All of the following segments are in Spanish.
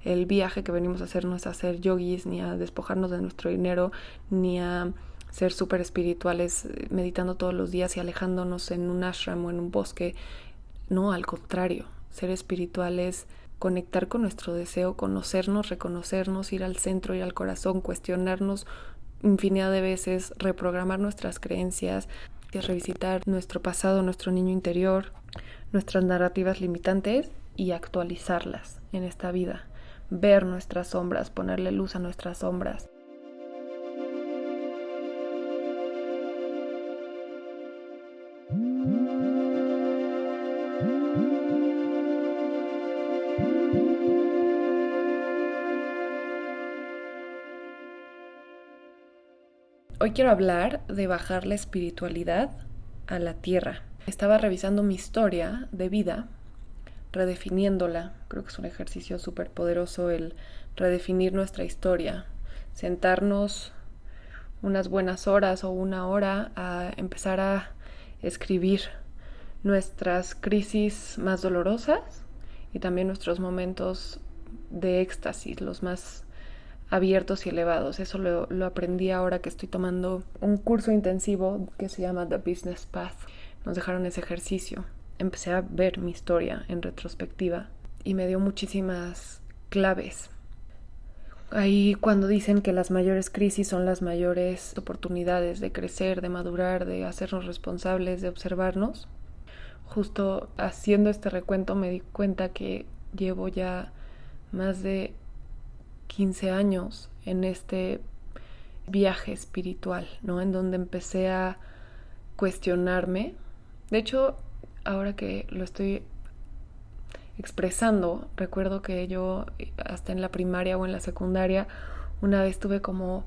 El viaje que venimos a hacer no es a hacer yogis, ni a despojarnos de nuestro dinero, ni a ser súper espirituales, meditando todos los días y alejándonos en un ashram o en un bosque. No, al contrario, ser espirituales, conectar con nuestro deseo, conocernos, reconocernos, ir al centro, ir al corazón, cuestionarnos infinidad de veces, reprogramar nuestras creencias, revisitar nuestro pasado, nuestro niño interior, nuestras narrativas limitantes y actualizarlas en esta vida. Ver nuestras sombras, ponerle luz a nuestras sombras. Hoy quiero hablar de bajar la espiritualidad a la tierra. Estaba revisando mi historia de vida, redefiniéndola. Creo que es un ejercicio súper poderoso el redefinir nuestra historia. Sentarnos unas buenas horas o una hora a empezar a escribir nuestras crisis más dolorosas y también nuestros momentos de éxtasis, los más abiertos y elevados. Eso lo aprendí ahora que estoy tomando un curso intensivo que se llama The Business Path. Nos dejaron ese ejercicio. Empecé a ver mi historia en retrospectiva y me dio muchísimas claves. Ahí cuando dicen que las mayores crisis son las mayores oportunidades de crecer, de madurar, de hacernos responsables, de observarnos, justo haciendo este recuento me di cuenta que llevo ya más de 15 años en este viaje espiritual, ¿no? En donde empecé a cuestionarme. De hecho, ahora que lo estoy expresando, recuerdo que yo hasta en la primaria o en la secundaria una vez tuve como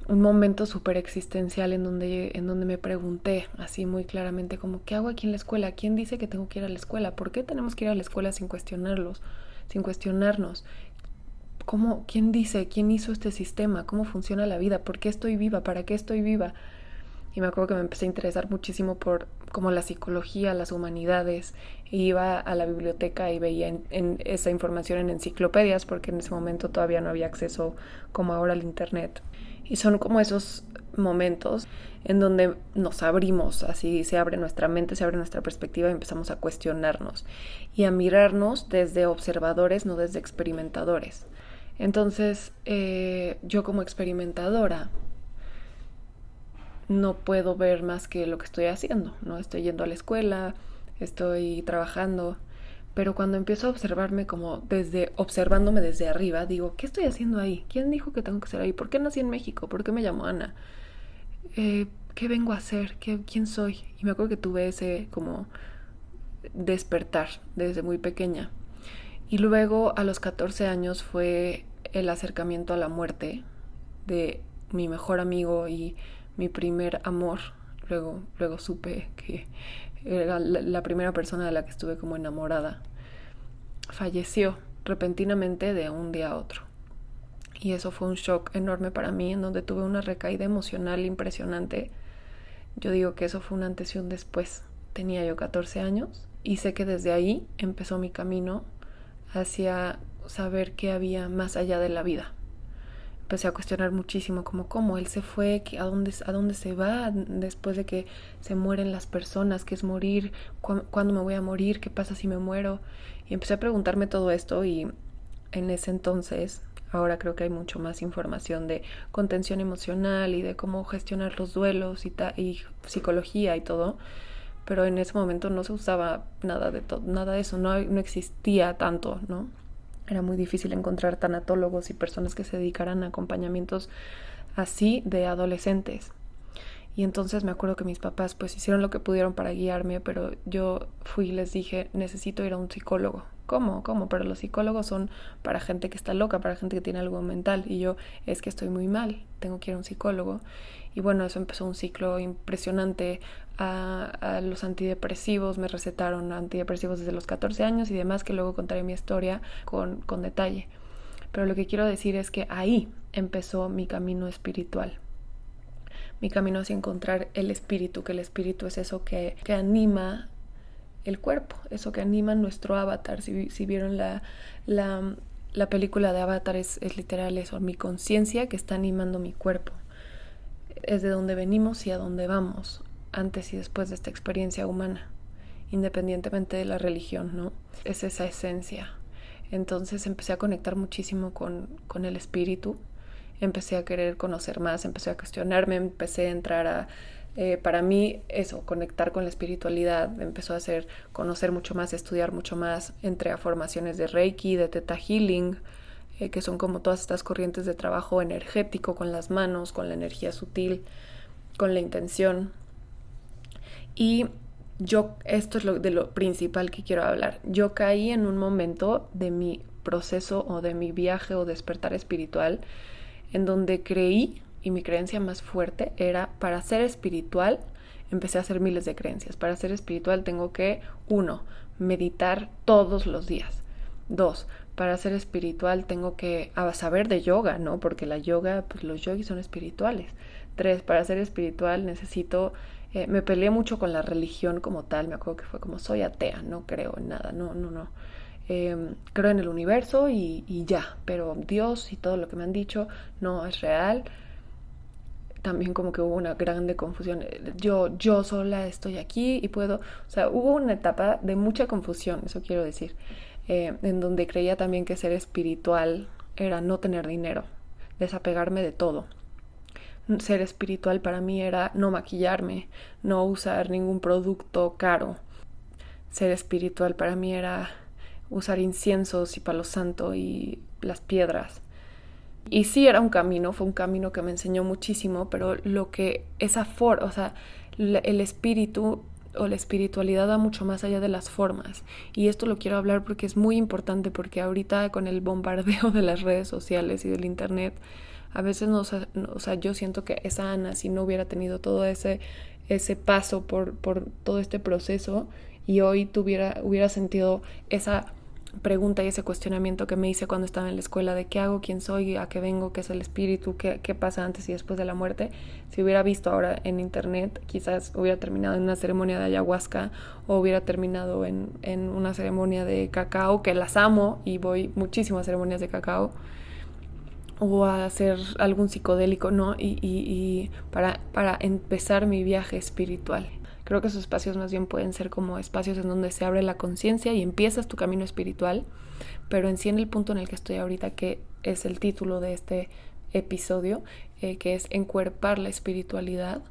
un momento súper existencial en donde me pregunté así muy claramente como ¿qué hago aquí en la escuela? ¿Quién dice que tengo que ir a la escuela? ¿Por qué tenemos que ir a la escuela sin cuestionarnos? ¿Quién dice? ¿Quién hizo este sistema? ¿Cómo funciona la vida? ¿Por qué estoy viva? ¿Para qué estoy viva? Y me acuerdo que me empecé a interesar muchísimo por como la psicología, las humanidades. Y iba a la biblioteca y veía en esa información en enciclopedias, porque en ese momento todavía no había acceso como ahora al internet. Y son como esos momentos en donde nos abrimos, así se abre nuestra mente, se abre nuestra perspectiva y empezamos a cuestionarnos y a mirarnos desde observadores, no desde experimentadores. Entonces, yo como experimentadora no puedo ver más que lo que estoy haciendo, ¿no? Estoy yendo a la escuela, estoy trabajando, pero cuando empiezo a observarme como observándome desde arriba, digo, ¿qué estoy haciendo ahí? ¿Quién dijo que tengo que ser ahí? ¿Por qué nací en México? ¿Por qué me llamo Ana? ¿Qué vengo a hacer? ¿Quién soy? Y me acuerdo que tuve ese como despertar desde muy pequeña. Y luego a los 14 años fue el acercamiento a la muerte de mi mejor amigo y mi primer amor. Luego supe que era la primera persona de la que estuve como enamorada. Falleció repentinamente de un día a otro. Y eso fue un shock enorme para mí, en donde tuve una recaída emocional impresionante. Yo digo que eso fue un antes y un después. Tenía yo 14 años y sé que desde ahí empezó mi camino hacia saber qué había más allá de la vida. Empecé a cuestionar muchísimo como cómo él se fue, a dónde se va después de que se mueren las personas, qué es morir, cuándo me voy a morir, qué pasa si me muero. Y empecé a preguntarme todo esto y en ese entonces, ahora creo que hay mucho más información de contención emocional y de cómo gestionar los duelos y psicología y todo, pero en ese momento no se usaba nada de eso, no existía tanto, ¿no? Era muy difícil encontrar tanatólogos y personas que se dedicaran a acompañamientos así de adolescentes. Y entonces me acuerdo que mis papás pues hicieron lo que pudieron para guiarme, pero yo fui y les dije, necesito ir a un psicólogo. ¿Cómo? Pero los psicólogos son para gente que está loca, para gente que tiene algo mental. Y yo, es que estoy muy mal, tengo que ir a un psicólogo. Y bueno, eso empezó un ciclo impresionante. A los antidepresivos, me recetaron antidepresivos desde los 14 años y demás, que luego contaré mi historia con detalle. Pero lo que quiero decir es que ahí empezó mi camino espiritual. Mi camino hacia encontrar el espíritu, que el espíritu es eso que anima el cuerpo, eso que anima nuestro avatar. Si vieron la la película de Avatar es literal eso, mi conciencia que está animando mi cuerpo. Es de dónde venimos y a dónde vamos, antes y después de esta experiencia humana, independientemente de la religión, ¿no? Es esa esencia. Entonces empecé a conectar muchísimo con el espíritu, empecé a querer conocer más, empecé a cuestionarme, empecé a entrar a... para mí eso, conectar con la espiritualidad, empezó a hacer conocer mucho más, estudiar mucho más, entré a formaciones de Reiki, de Theta Healing, que son como todas estas corrientes de trabajo energético con las manos, con la energía sutil, con la intención. Y esto es de lo principal que quiero hablar. Yo caí en un momento de mi proceso o de mi viaje o despertar espiritual en donde creí, y mi creencia más fuerte era, para ser espiritual, empecé a hacer miles de creencias. Para ser espiritual tengo que, 1, meditar todos los días. 2, para ser espiritual tengo que saber de yoga, ¿no? Porque la yoga, pues los yogis son espirituales. 3, para ser espiritual necesito... me peleé mucho con la religión como tal. Me acuerdo que fue como, soy atea, no creo en nada, no. Creo en el universo y ya, pero Dios y todo lo que me han dicho no es real. También como que hubo una grande confusión. Yo sola estoy aquí y puedo... O sea, hubo una etapa de mucha confusión, eso quiero decir, en donde creía también que ser espiritual era no tener dinero, desapegarme de todo. Ser espiritual para mí era no maquillarme, no usar ningún producto caro. Ser espiritual para mí era usar inciensos y palo santo y las piedras. Y sí era un camino, fue un camino que me enseñó muchísimo, pero lo que o sea, el espíritu o la espiritualidad va mucho más allá de las formas. Y esto lo quiero hablar porque es muy importante, porque ahorita con el bombardeo de las redes sociales y del internet, a veces o sea, yo siento que esa Ana, si no hubiera tenido todo ese paso por todo este proceso y hoy hubiera sentido esa pregunta y ese cuestionamiento que me hice cuando estaba en la escuela de qué hago, quién soy, a qué vengo, qué es el espíritu, qué pasa antes y después de la muerte. Si hubiera visto ahora en internet, quizás hubiera terminado en una ceremonia de ayahuasca o hubiera terminado en una ceremonia de cacao, que las amo y voy muchísimo a ceremonias de cacao, o a hacer algún psicodélico, ¿no? Y para empezar mi viaje espiritual. Creo que esos espacios más bien pueden ser como espacios en donde se abre la conciencia y empiezas tu camino espiritual, pero en sí en el punto en el que estoy ahorita, que es el título de este episodio, que es encuerpar la espiritualidad,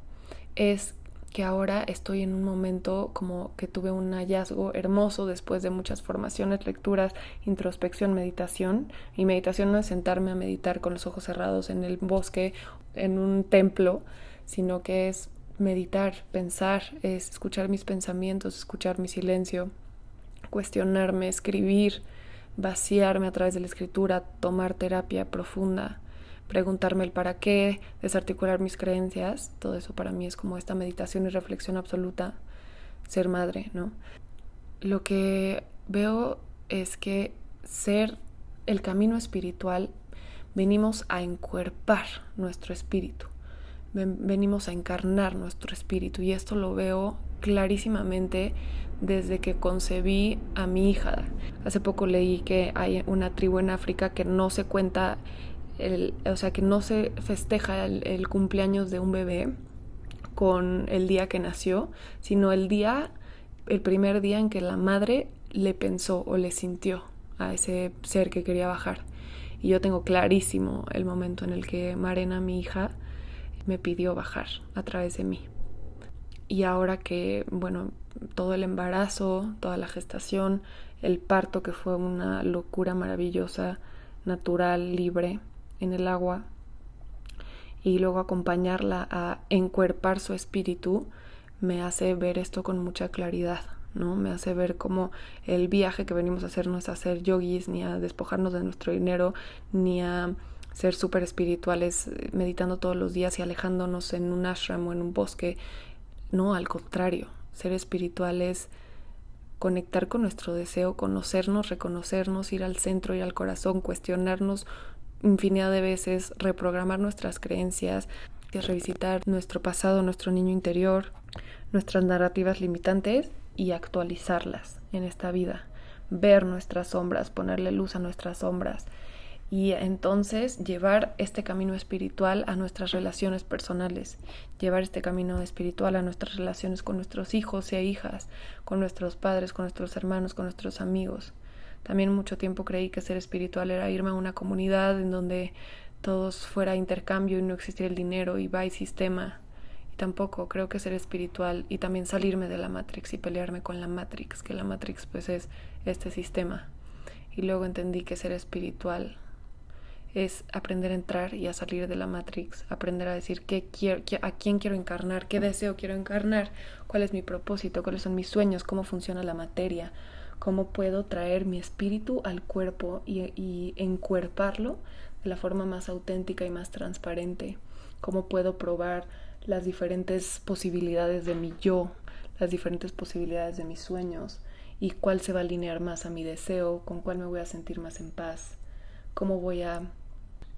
es que ahora estoy en un momento como que tuve un hallazgo hermoso después de muchas formaciones, lecturas, introspección, meditación. Y meditación no es sentarme a meditar con los ojos cerrados en el bosque, en un templo, sino que es meditar, pensar, es escuchar mis pensamientos, escuchar mi silencio, cuestionarme, escribir, vaciarme a través de la escritura, tomar terapia profunda, preguntarme el para qué, desarticular mis creencias. Todo eso para mí es como esta meditación y reflexión absoluta, ser madre, ¿no? Lo que veo es que el camino espiritual, venimos a encuerpar nuestro espíritu, venimos a encarnar nuestro espíritu, y esto lo veo clarísimamente desde que concebí a mi hija. Hace poco leí que hay una tribu en África que no se cuenta, o sea, que no se festeja el cumpleaños de un bebé con el día que nació, sino el primer día en que la madre le pensó o le sintió a ese ser que quería bajar. Y yo tengo clarísimo el momento en el que Marena, mi hija, me pidió bajar a través de mí. Y ahora que, bueno, todo el embarazo, toda la gestación, el parto, que fue una locura maravillosa, natural, libre, en el agua, y luego acompañarla a encuerpar su espíritu, me hace ver esto con mucha claridad, ¿no? Me hace ver cómo el viaje que venimos a hacer no es a ser yogis, ni a despojarnos de nuestro dinero, ni a ser súper espirituales, meditando todos los días y alejándonos en un ashram o en un bosque. No, al contrario, ser espiritual es conectar con nuestro deseo, conocernos, reconocernos, ir al centro, ir al corazón, cuestionarnos infinidad de veces, reprogramar nuestras creencias, revisitar nuestro pasado, nuestro niño interior, nuestras narrativas limitantes y actualizarlas en esta vida ver nuestras sombras, ponerle luz a nuestras sombras y entonces llevar este camino espiritual a nuestras relaciones personales, llevar este camino espiritual a nuestras relaciones con nuestros hijos e hijas, con nuestros padres, con nuestros hermanos, con nuestros amigos. También mucho tiempo creí que ser espiritual era irme a una comunidad en donde todos fuera intercambio y no existiera el dinero y va y sistema. Y tampoco creo que ser espiritual y también salirme de la Matrix y pelearme con la Matrix, que la Matrix pues es este sistema. Y luego entendí que ser espiritual es aprender a entrar y a salir de la Matrix, aprender a decir a quién quiero encarnar, qué deseo quiero encarnar, cuál es mi propósito, cuáles son mis sueños, cómo funciona la materia, cómo puedo traer mi espíritu al cuerpo y encuerparlo de la forma más auténtica y más transparente, cómo puedo probar las diferentes posibilidades de mi yo, las diferentes posibilidades de mis sueños y cuál se va a alinear más a mi deseo, con cuál me voy a sentir más en paz, cómo voy a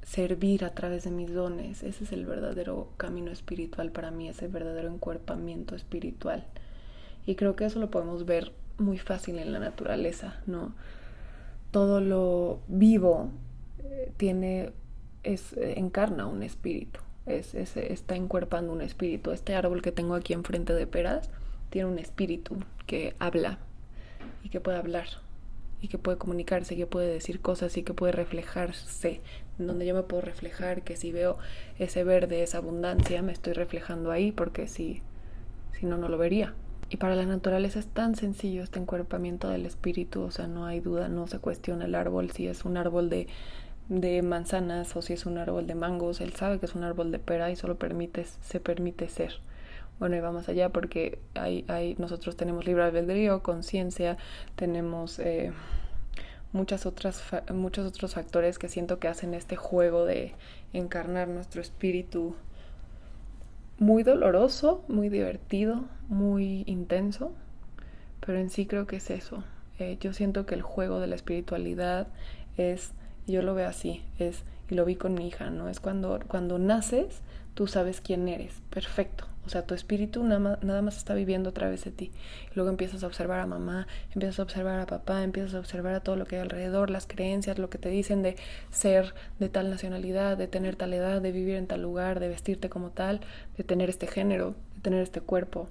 servir a través de mis dones. Ese es el verdadero camino espiritual para mí, ese verdadero encuerpamiento espiritual. Y creo que eso lo podemos ver muy fácil en la naturaleza, ¿no? Todo lo vivo encarna un espíritu, está encuerpando un espíritu. Este árbol que tengo aquí enfrente de peras tiene un espíritu que habla y que puede hablar y que puede comunicarse, que puede decir cosas y que puede reflejarse, donde yo me puedo reflejar, que si veo ese verde, esa abundancia, me estoy reflejando ahí, porque si no, no lo vería. Y para la naturaleza es tan sencillo este encuerpamiento del espíritu, o sea, no hay duda, no se cuestiona el árbol, si es un árbol de manzanas o si es un árbol de mangos, él sabe que es un árbol de pera y solo se permite ser. Bueno, y vamos allá porque nosotros tenemos libre albedrío, conciencia, tenemos muchos otros factores que siento que hacen este juego de encarnar nuestro espíritu muy doloroso, muy divertido, muy intenso, pero en sí creo que es eso. Yo siento que el juego de la espiritualidad yo lo veo así, y lo vi con mi hija, ¿no? Es cuando naces, tú sabes quién eres, perfecto. O sea, tu espíritu nada más está viviendo a través de ti. Luego empiezas a observar a mamá, empiezas a observar a papá, empiezas a observar a todo lo que hay alrededor, las creencias, lo que te dicen de ser de tal nacionalidad, de tener tal edad, de vivir en tal lugar, de vestirte como tal, de tener este género, de tener este cuerpo,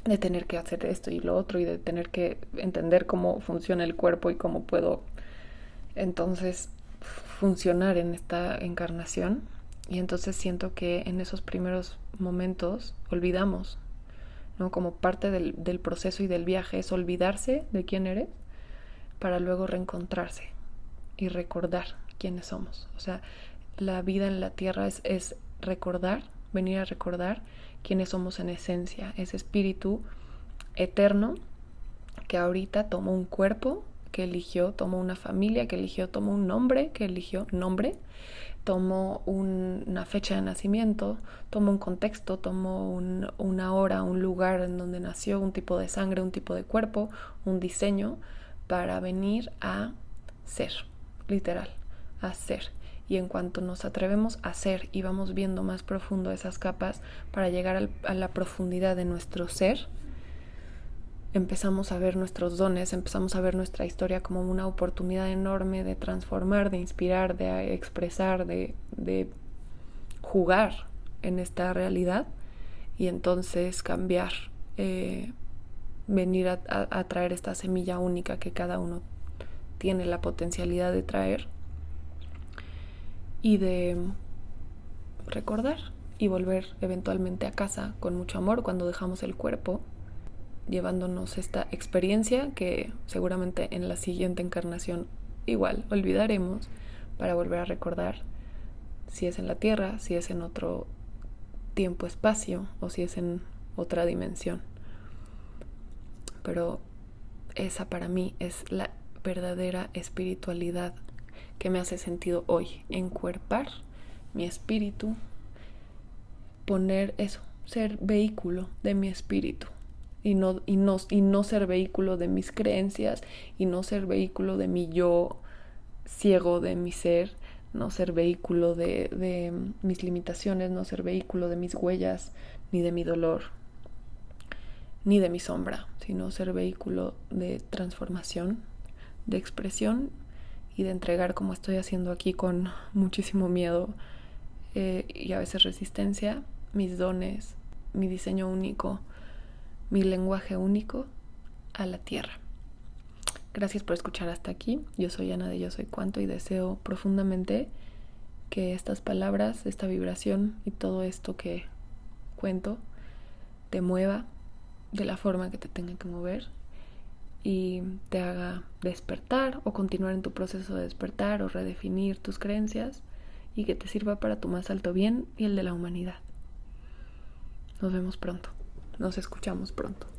de tener que hacer esto y lo otro y de tener que entender cómo funciona el cuerpo y cómo puedo entonces funcionar en esta encarnación. Y entonces siento que en esos primeros momentos olvidamos, ¿no? Como parte del proceso y del viaje es olvidarse de quién eres para luego reencontrarse y recordar quiénes somos. O sea, la vida en la tierra es recordar, venir a recordar quiénes somos en esencia, ese espíritu eterno que ahorita tomó un cuerpo que eligió, tomó una familia que eligió, tomó un nombre que eligió, tomó una fecha de nacimiento, tomó un contexto, tomó una hora, un lugar en donde nació, un tipo de sangre, un tipo de cuerpo, un diseño, para venir a ser, literal, a ser. Y en cuanto nos atrevemos a ser y vamos viendo más profundo esas capas para llegar a la profundidad de nuestro ser, empezamos a ver nuestros dones, empezamos a ver nuestra historia como una oportunidad enorme de transformar, de inspirar, de expresar, de jugar en esta realidad y entonces cambiar, venir a traer esta semilla única que cada uno tiene la potencialidad de traer y de recordar y volver eventualmente a casa con mucho amor cuando dejamos el cuerpo, llevándonos esta experiencia que seguramente en la siguiente encarnación igual olvidaremos para volver a recordar, si es en la tierra, si es en otro tiempo-espacio o si es en otra dimensión. Pero esa para mí es la verdadera espiritualidad que me hace sentido hoy, encuerpar mi espíritu, poner eso, ser vehículo de mi espíritu. Y no ser vehículo de mis creencias y no ser vehículo de mi yo ciego de mi ser, no ser vehículo de mis limitaciones, no ser vehículo de mis huellas ni de mi dolor. ni de mi sombra, sino ser vehículo de transformación, de expresión y de entregar, como estoy haciendo aquí con muchísimo miedo y a veces resistencia, mis dones, mi diseño único, mi lenguaje único a la tierra. Gracias por escuchar hasta aquí. Yo soy Ana de Yo Soy Cuanto y deseo profundamente que estas palabras, esta vibración y todo esto que cuento te mueva de la forma que te tenga que mover y te haga despertar o continuar en tu proceso de despertar o redefinir tus creencias y que te sirva para tu más alto bien y el de la humanidad. Nos vemos pronto. Nos escuchamos pronto.